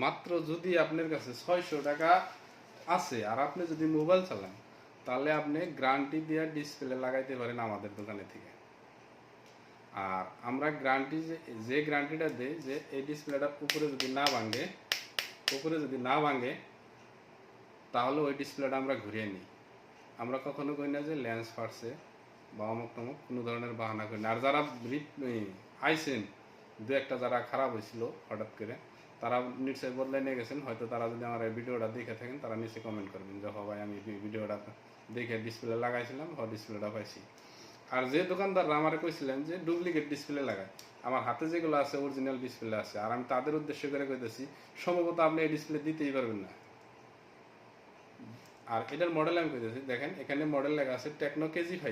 মাত্র যদি আপনার কাছে 600 টাকা আছে আর আপনি যদি মোবাইল চালান, তাহলে আপনি গ্যারান্টি দিয়ে ডিসপ্লে লাগাইতে পারেন আমাদের দোকানে থেকে। আর আমরা গ্যারান্টি যে গ্যারান্টিটা দেই যে এই ডিসপ্লেটা উপরে যদি না ভাঙে তাহলে ওই ডিসপ্লেটা আমরা ঘুরিয়ে নিই। আমরা কখনো কই না যে লেন্স ফাটছে বা অমুক তমুক, কোনো ধরনের বাহানা করি না। আর যারা আইসেন দু একটা যারা খারাপ হয়েছিল হঠাৎ করে, তারা নিশ্চয়ই বদলাই নিয়ে গেছেন। হয়তো তারা যদি আমার এই ভিডিওটা দেখে থাকেন, তারা নিচে কমেন্ট করবেন যে ভাই আমি ভিডিওটা দেখে ডিসপ্লে লাগাইছিলাম, ডিসপ্লেটা পাইছি। আর যে দোকানদাররা আমার কইছিলেন যে ডুপ্লিকেট ডিসপ্লে লাগায়, আমার হাতে যেগুলো আছে অরিজিনাল ডিসপ্লে আছে, আর আমি তাদের উদ্দেশ্য করে কইতেছি সম্ভবত আপনি এই ডিসপ্লে দিতেই পারবেন না। আর এটার মডেল আমি কইতেছি, দেখেন এখানে মডেল লেখা আছে টেকনো KG5।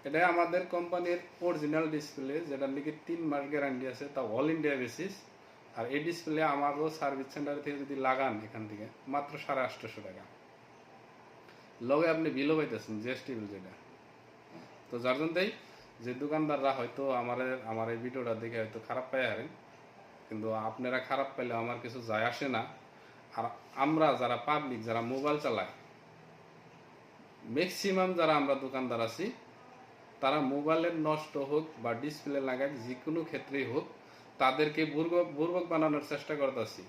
এটা আমাদের কোম্পানির অরিজিনাল ডিসপ্লে, যেটার নাকি 3 মাস গ্যারান্টি আছে, তা অল ইন্ডিয়া বেসিস। আর এই ডিসপ্লে আমারও সার্ভিস সেন্টার থেকে যদি লাগান এখান থেকে মাত্র 850 টাকা, লগে আপনি বিলও পাইতেছেন জিএসটি বিল যেটা। তো যার জন্যই যে দোকানদাররা হয়তো আমার এই ভিডিওটা দেখে হয়তো খারাপ পাই হারেন, কিন্তু আপনারা খারাপ পাইলে আমার কিছু যায় আসে না। আর আমরা যারা পাবলিক, যারা মোবাইল চালায়, ম্যাক্সিমাম যারা আমরা দোকানদার আছি, তারা মোবাইলের নষ্ট হোক বা ডিসপ্লে লাগাক, যে কোনো ক্ষেত্রেই হোক, তাদেরকে বুর্বক বানানোর চেষ্টা করতেছি।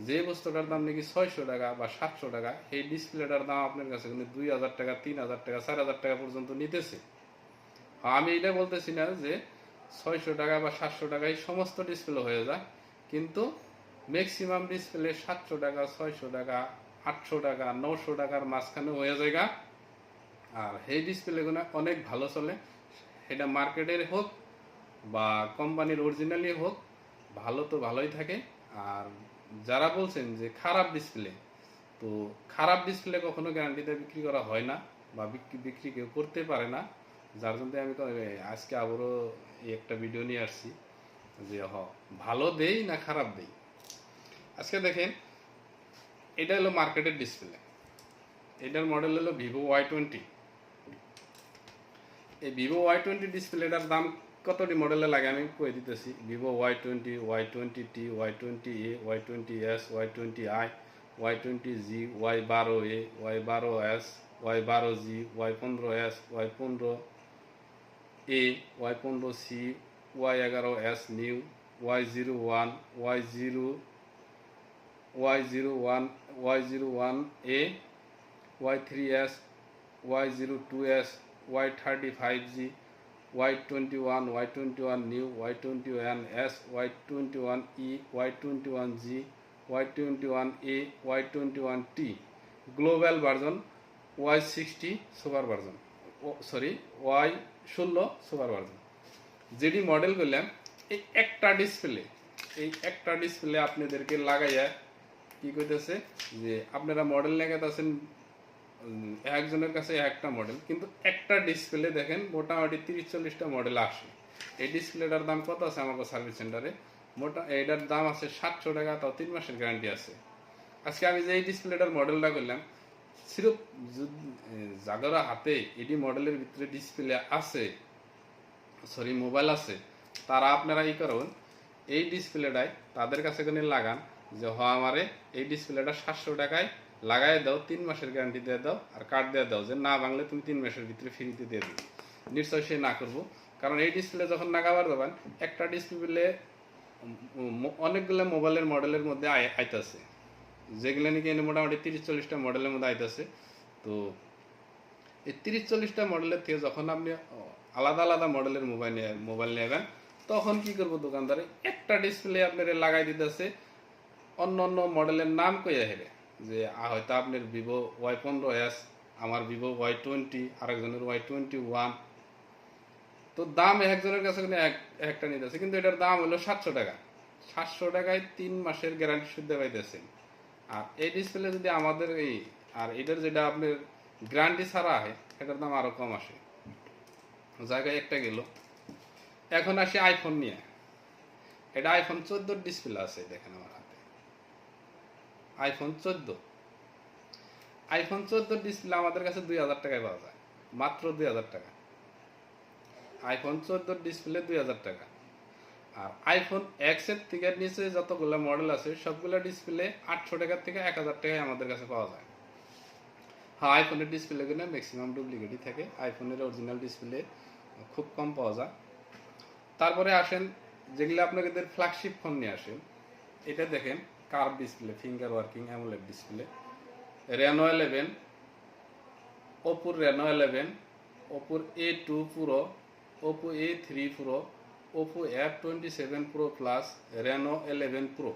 যে বস্তুটার দাম নাকি 600 টাকা বা 700 টাকা, এই ডিসপ্লেটার দাম আপনার কাছে কিন্তু 2000 টাকা, 3000 টাকা, 4000 টাকা পর্যন্ত নিতেছে। আমি এটা বলতেছি না যে 600 টাকা বা 700 টাকায় সমস্ত ডিসপ্লে হয়ে যায়, কিন্তু ম্যাক্সিমাম ডিসপ্লে 700 টাকা, 600 টাকা, 800 টাকা, 900 টাকার মাঝখানে হয়ে যায়। আর এই ডিসপ্লেগুলো অনেক ভালো চলে, এটা মার্কেটের হোক বা কোম্পানির অরিজিনালি হোক, ভালো তো ভালোই থাকে। আর যারা বলছেন যে খারাপ ডিসপ্লে, তো খারাপ ডিসপ্লে কখনো গ্যারান্টিতে বিক্রি করা হয় না বা বিক্রি কেউ করতে পারে না। যার জন্য আমি আজকে আবারও এই একটা ভিডিও নিয়ে আসছি যে ভালো দেই না খারাপ দেই। আজকে দেখেন, এটা হলো মার্কেটের ডিসপ্লে, এটার মডেল হলো vivo Y20। এই vivo Y20 ডিসপ্লেটার দাম কতটি মডেলে লাগে আমি কই দিতেছি। vivo Y20, Y20T, Y20A, Y20S, Y20i, Y20G, Y12A, Y12S, Y12G, Y15S, Y15A, Y15C, Y11S new, Y01, Y01, Y01A, Y3S, Y02S, Y35G, Y21, Y21 new, Y21S, Y21E, Y21G, Y21A, Y21T, global version, Y60 super version, Y16 super version. যেটি model করলাম, এই একটা display আপনাদেরকে লাগাইয়া কি কইতেছে যে আপনারা মডেল লাগাইতেছেন একজনের কাছে একটা মডেল, কিন্তু একটা ডিসপ্লে দেখেন মোটামুটি 30-40টা মডেল আসে। এই ডিসপ্লেটার দাম কত আছে আমাকে সার্ভিস সেন্টারে? এইটার দাম আছে 700 টাকা, তাও 3 মাসের গ্যারান্টি আছে। আজকে আমি যে এই ডিসপ্লেটার মডেলটা করলাম, সিরফ যাদের হাতে এটি মডেলের ভিতরে ডিসপ্লে আছে, মোবাইল আছে, তারা আপনারা ই করুন, এই ডিসপ্লেটাই তাদের কাছে কোনো লাগান যে আমারে এই ডিসপ্লেটা 700 টাকায় লাগাই দাও, 3 মাসের গ্যারান্টি দিয়ে দাও, আর কার্ড দিয়ে দাও যে না বাংলা তুমি 3 মাসের ভিতরে ফ্রিতে দিয়ে দিবে। নিশ্চয় সে না করবো, কারণ এই ডিসপ্লে যখন লাগাবার যাবেন, একটা ডিসপ্লে অনেকগুলো মোবাইলের মডেলের মধ্যে আইতাছে, যেগুলো নাকি মোটামুটি 30-40টা মডেলের মধ্যে আইতাছে। তো এই 30-40টা মডেলের থেকে যখন আপনি আলাদা আলাদা মডেলের মোবাইল নেবেন, তখন কি করবো দোকানদারে একটা ডিসপ্লে আপনার লাগাই দিতেছে অন্য অন্য মডেলের নাম কইয়া হেরে, যে হয়তো আপনার vivo Y15s, আমার vivo Y20, আরেকজনের Y21। তো দাম একজনের কাছে একটা নিতেছে, কিন্তু এটার দাম হলো 700 টাকা। 700 টাকায় 3 মাসের গ্যারান্টি শুদ্ধ পাইতেছেন। আর এই ডিসপ্লে যদি আমাদের আর এটার যেটা আপনার গ্যারান্টি ছাড়া হয়, এটার দাম আরো কম আসে, জায়গায় একটা গেল। এখন আসি আইফোন নিয়ে। এটা iPhone 14 ডিসপ্লে আছে, দেখেন আমার হাতে iPhone 14 ডিসপ্লে আমাদের কাছে 2000 টাকায় পাওয়া যায়, মাত্র 2000 টাকা। iPhone 14 ডিসপ্লে 2000 টাকা। আর আইফোন এক্স এর থেকে নিচে যতগুলো মডেল আছে সবগুলো ডিসপ্লে 800 টাকা থেকে 1000 টাকায় আমাদের কাছে পাওয়া যায়। হ্যাঁ, আইফোনের ডিসপ্লেগুলো ম্যাক্সিমাম ডুপ্লিকেটই থাকে, আইফোনের অরিজিনাল ডিসপ্লে খুব কম পাওয়া যায়। তারপরে আসেন যেগুলো আপনাদের ফ্ল্যাগশিপ ফোন নিয়ে আসেন, এটা দেখেন curve display, finger working AMOLED display, Reno 11, ওপোর রেনো 11, ওপোর A2 pro, Oppo A3 pro, Oppo F27 pro plus, Reno 11 pro,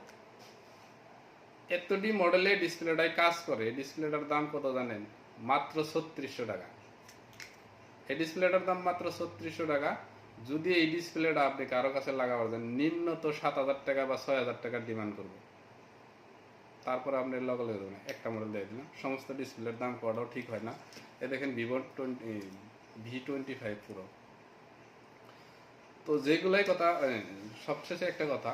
এতটি মডেলে ডিসপ্লেটাই কাজ করে। ডিসপ্লেটার দাম কত জানেন? মাত্র 3600 টাকা। এই ডিসপ্লেটার দাম মাত্র 3600 টাকা। যদি এই ডিসপ্লেটা আপনি কারো কাছে লাগাবার যান, নিম্ন তো 7000 টাকা বা 6000 টাকার ডিমান্ড করবে। তারপরে আপনি লগে লগে দেবেন, একটা মডেল দিয়ে দিলাম। সমস্ত ডিসপ্লের দাম করাও ঠিক হয় না। এ দেখেন V25 প্রো। তো যেগুলাই কথা, সবশেষে একটা কথা,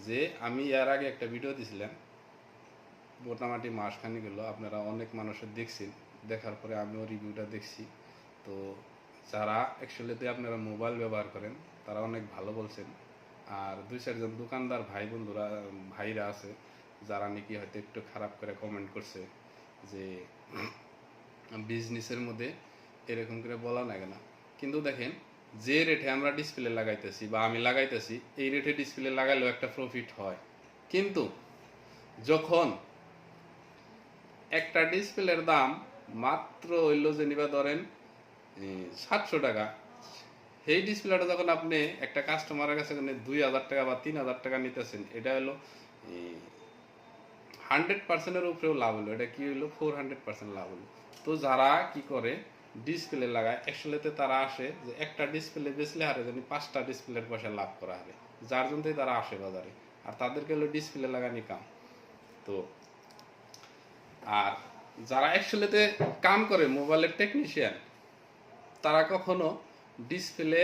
যে আমি এর আগে একটা ভিডিও দিছিলাম, মোটামুটি মাসখানি গেল, আপনারা অনেক মানুষের দেখছেন, দেখার পরে আমিও রিভিউটা দেখছি। তো যারা অ্যাকচুয়ালিতে আপনারা মোবাইল ব্যবহার করেন তারা অনেক ভালো বলছেন। আর 2-4জন দোকানদার ভাই বন্ধুরা ভাইরা আছে যারা নাকি হয়তো একটু খারাপ করে কমেন্ট করছে যে বিজনেসের মধ্যে এরকম করে বলা লাগে না। কিন্তু দেখেন, যে রেটে আমরা ডিসপ্লে লাগাইতেছি বা আমি লাগাইতেছি, এই রেটে ডিসপ্লে লাগাইলেও একটা প্রফিট হয়। কিন্তু যখন একটা ডিসপ্লের দাম মাত্র হইল যে নিবা ধরেন 700 টাকা, সেই ডিসপ্লেটা যখন আপনি একটা কাস্টমারের কাছে 2000 টাকা বা 3000 টাকা নিতেছেন, এটা হলো 100%-এর উপরেও লাভ হলো। এটা কি হইলো? 400% লাভ হলো। তো যারা কি করে ডিসপ্লে লাগায়, অ্যাকচুয়ালিতে তারা আসে যে একটা ডিসপ্লে বেচলে হারে জানি 5টা ডিসপ্লের পয়সা লাভ করা হারে, যার জন্যই তারা আসে বাজারে। আর তাদেরকে হলো ডিসপ্লে লাগানি কাম। তো আর যারা অ্যাকচুয়ালিতে কাম করে মোবাইলের টেকনিশিয়ান, তারা কখনো ডিসপ্লে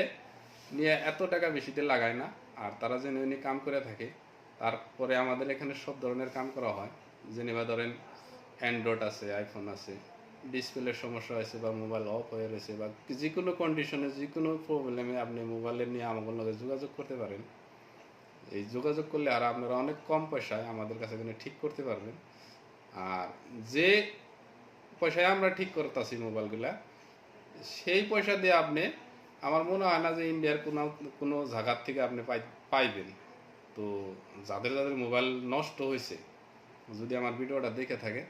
নিয়ে এত টাকা বেশিতে লাগায় না। আর তারা জেনুইনলি কাম করে থাকে। তারপরে আমাদের এখানে সব ধরনের কাম করা হয়। যেনিবা ধরেন অ্যান্ড্রয়েড আছে, আইফোন আছে, ডিসপ্লের সমস্যা হয়েছে বা মোবাইল অফ হয়ে রয়েছে বা যে কোনো কন্ডিশনে, যে কোনো প্রবলেমে আপনি মোবাইলের নিয়ে আমাদের লগে যোগাযোগ করতে পারেন। এই যোগাযোগ করলে আর আপনারা অনেক কম পয়সায় আমাদের কাছে এখানে ঠিক করতে পারবেন। আর যে পয়সায় আমরা ঠিক করতেছি মোবাইলগুলা, সেই পয়সা দিয়ে আপনি, আমার মনে হয় না যে ইন্ডিয়ার কোনো জায়গার থেকে আপনি পাইবেন। তো যাদের যাদের মোবাইল নষ্ট হয়েছে, যদি আমার ভিডিওটা দেখে থাকে,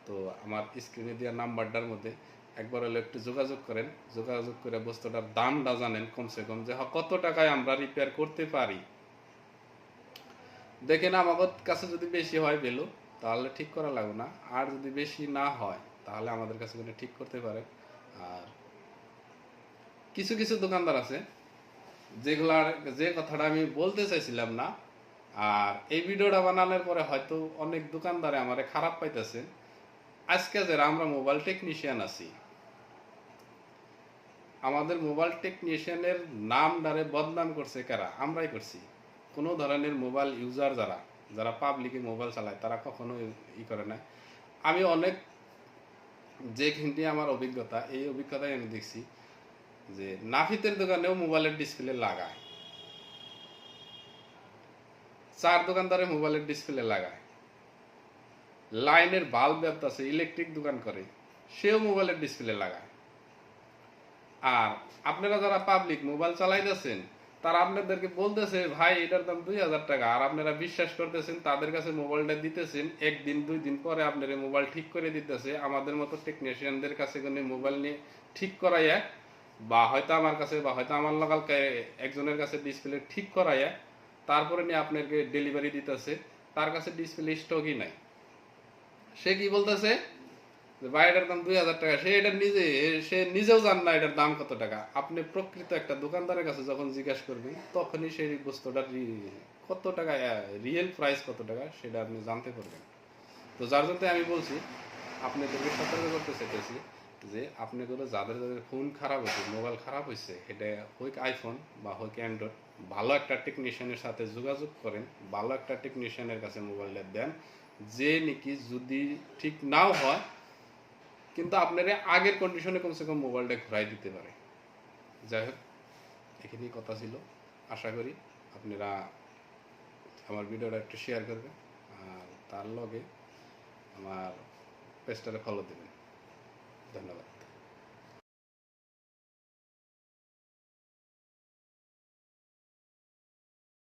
তো আমার স্ক্রিনে দেওয়া নাম্বারটার মধ্যে একবার হলে একটু যোগাযোগ করেন। যোগাযোগ করে বস্তুটার দামটা জানেন কমসে কম, যে কত টাকায় আমরা রিপেয়ার করতে পারি। দেখেন আমাদের কাছে যদি বেশি হয় ভ্যালু, তাহলে ঠিক করা লাগবে না। আর যদি বেশি না হয় তাহলে আমাদের কাছে ঠিক করতে পারে। আর কিছু কিছু দোকানদার আছে যেগুলার যে কথাটা আমি বলতে চাইছিলাম না, আর এই ভিডিওটা বানানোর পরে হয়তো অনেক দোকানদারে আমারে খারাপ পাইতেছে। আজকে যারা আমরা মোবাইল টেকনিশিয়ান আছি, আমাদের মোবাইল টেকনিশিয়ানের নাম দ্বারে বদনাম করছে কারা? আমরাই করছি। কোনো ধরনের মোবাইল ইউজার যারা যারা পাবলিকে মোবাইল চালায় তারা কখনো করে না। আমি অনেক, যেখানটি আমার অভিজ্ঞতা, এই অভিজ্ঞতায় আমি দেখছি যে নাফিতের দোকানেও মোবাইলের ডিসপ্লে লাগায়, 4 দোকানদারে মোবাইলের ডিসপ্লে লাগায়, লাইনের বাল্ব ব্যবসা, ইলেকট্রিক দোকান করে, সেও মোবাইলের ডিসপ্লে লাগায়। আর আপনারা যারা পাবলিক মোবাইল চালাইতেছেন, তারা আপনাদেরকে বলতেছে ভাই এটার দাম 2000 টাকা, আর আপনারা বিশ্বাস করতেছেন, তাদের কাছে মোবাইলটা দিতেছেন, একদিন 2 দিন পরে আপনারা মোবাইল ঠিক করে দিতেছে। আমাদের মতো টেকনিশিয়ানদের কাছে কোনো মোবাইল নিয়ে ঠিক করাইয়া, বা হয়তো আমার কাছে বা হয়তো আমার লোকাল একজনের কাছে ডিসপ্লে ঠিক করাইয়া তারপরে নিয়ে আপনাকে ডেলিভারি দিতেছে, তার কাছে ডিসপ্লে স্টকই নাই। সে কি বলতেছে যে ভাই এটার দাম 2000 টাকা, সে নিজেও জান না এটার দাম কত টাকা। আপনি প্রকৃত একটা দোকানদারের কাছে যখন জিজ্ঞাসা করবেন, তখনই সেই বস্তুটার কত টাকা, রিয়েল প্রাইস কত টাকা সেটা আপনি জানতে পারবেন। তো যার জন্য আমি বলছি, আপনাদেরকে সতর্ক করতে চাইতেছি যে আপনাগুলো যাদের যাদের ফোন খারাপ হয়েছে, মোবাইল খারাপ হয়েছে, এটা হোক আইফোন বা হোক অ্যান্ড্রয়েড, ভালো একটা টেকনিশিয়ানের সাথে যোগাযোগ করেন, ভালো একটা টেকনিশিয়ানের কাছে মোবাইলটা দেন, যে নাকি যদি ঠিক নাও হয় কিন্তু আপনার আগের কন্ডিশনে কমসে কম মোবাইলটা ঘুরাই দিতে পারে। যাই হোক, এখানেই কথা ছিল। আশা করি আপনারা আমার ভিডিওটা একটু শেয়ার করবেন আর তার লগে আমার পেজটারে ফলো দেবেন।